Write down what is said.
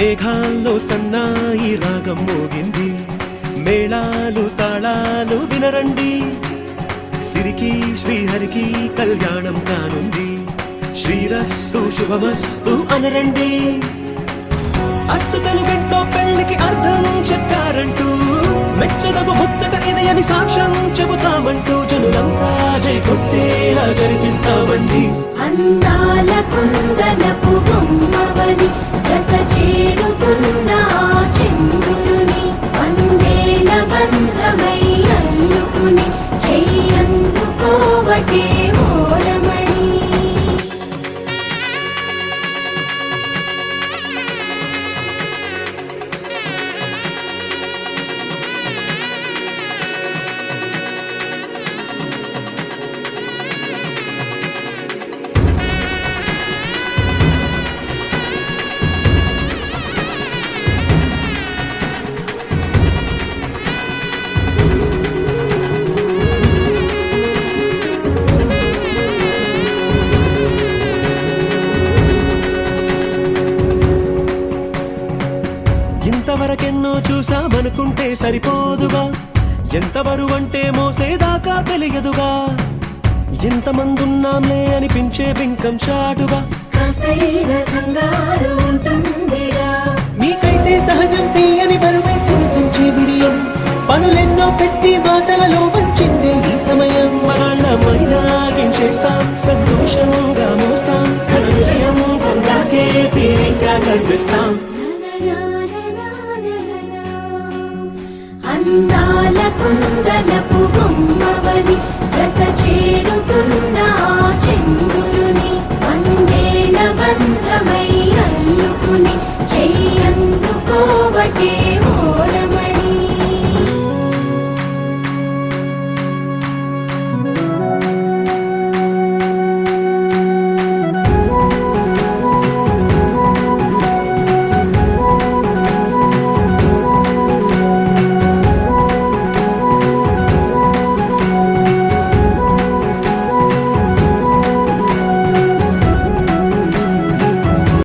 మేఘాల్లో సన్నాయి రాగం మోగింది, మేళాలు తాళాలు వినరండి, సిరికి శ్రీహరికి కళ్యాణం కానుంది, శ్రీరస్తు శుభమస్తు అనరండి. అచ్చు తెలుగింట్లో పెళ్లికి అర్థం చెప్పారంటూ, మెచ్చదగు ముచ్చట ఇది అని సాక్ష్యం చెబుతామంటూ, జనులంతా జై కొట్టేలా జరిపిస్తామండి. అందాల కుందనపు బొమ్మవని జత చేరుతున్న చంద్రుని, వందేళ్ల బంధమై అల్లుకుని చెయ్యందుకోవటే ఓరమణి. ఇంతవరకెన్నో చూసామనుకుంటే సరిపోదుగా, ఎంత బరువంటే మోసేదాకా తెలియదుగా, ఇంతమందున్నాంలే అనిపించే బింకం చాటుగా, కాస్తైన కంగారు ఉంటుందిగా. మీకైతే సహజం తీయని బరువై సంచే బిడియం, పనులెన్నో పెట్టి మాటలలో వంచిందే ఈ సమయం. వాళ్ళమైనాగించేస్తాం, సంతోషంగా మోస్తాం, ఘన విజయం పొందాకే తీరిగ్గా కనిపిస్తాం. అందాల కుందనపు బొమ్మవని జత చేరుతున్న చంద్రుని,